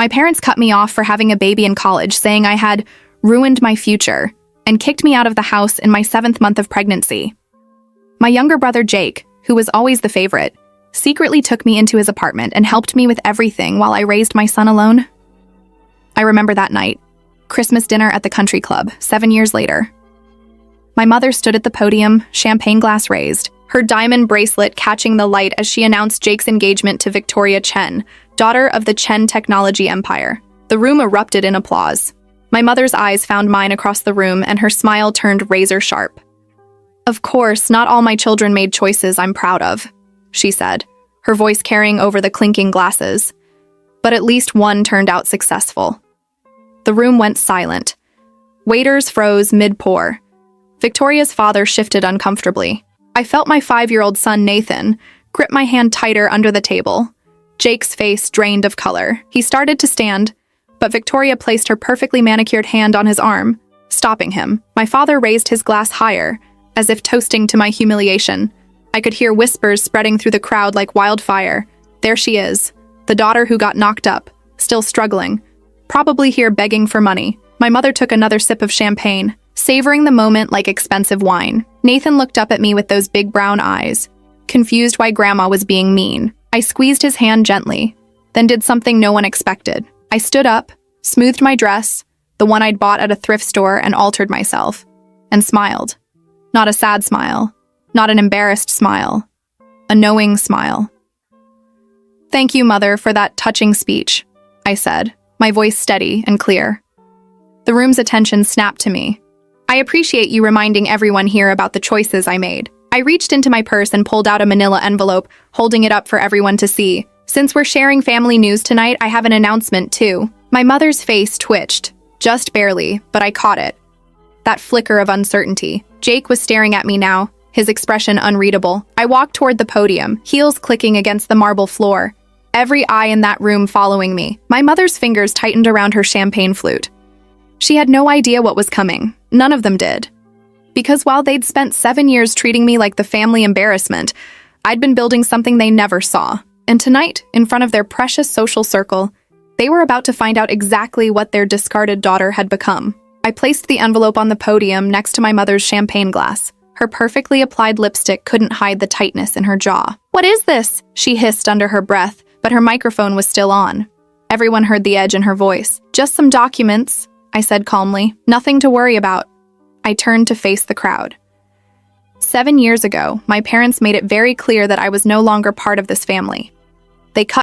My parents cut me off for having a baby in college, saying I had ruined my future, and kicked me out of the house in my 7th month of pregnancy. My younger brother Jake, who was always the favorite, secretly took me into his apartment and helped me with everything while I raised my son alone. I remember that night, Christmas dinner at the country club, 7 years later. My mother stood at the podium, champagne glass raised, her diamond bracelet catching the light as she announced Jake's engagement to Victoria Chen, daughter of the Chen technology empire. The room erupted in applause. My mother's eyes found mine across the room, and her smile turned razor sharp. "Of course, not all my children made choices I'm proud of," she said, her voice carrying over the clinking glasses. "But at least one turned out successful." The room went silent. Waiters froze mid-pour. Victoria's father shifted uncomfortably. I felt my 5-year-old son, Nathan, grip my hand tighter under the table. Jake's face drained of color. He started to stand, but Victoria placed her perfectly manicured hand on his arm, stopping him. My father raised his glass higher, as if toasting to my humiliation. I could hear whispers spreading through the crowd like wildfire. There she is, the daughter who got knocked up, still struggling, probably here begging for money. My mother took another sip of champagne, savoring the moment like expensive wine. Nathan looked up at me with those big brown eyes, confused why Grandma was being mean. I squeezed his hand gently, then did something no one expected. I stood up, smoothed my dress, the one I'd bought at a thrift store, and altered myself, and smiled. Not a sad smile, not an embarrassed smile, a knowing smile. "Thank you, Mother, for that touching speech," I said, my voice steady and clear. The room's attention snapped to me. "I appreciate you reminding everyone here about the choices I made." I reached into my purse and pulled out a manila envelope, holding it up for everyone to see. "Since we're sharing family news tonight, I have an announcement too." My mother's face twitched, just barely, but I caught it. That flicker of uncertainty. Jake was staring at me now, his expression unreadable. I walked toward the podium, heels clicking against the marble floor, every eye in that room following me. My mother's fingers tightened around her champagne flute. She had no idea what was coming. None of them did. Because while they'd spent 7 years treating me like the family embarrassment, I'd been building something they never saw. And tonight, in front of their precious social circle, they were about to find out exactly what their discarded daughter had become. I placed the envelope on the podium next to my mother's champagne glass. Her perfectly applied lipstick couldn't hide the tightness in her jaw. "What is this?" she hissed under her breath, but her microphone was still on. Everyone heard the edge in her voice. "Just some documents," I said calmly. "Nothing to worry about." I turned to face the crowd. 7 years ago, my parents made it very clear that I was no longer part of this family. They cut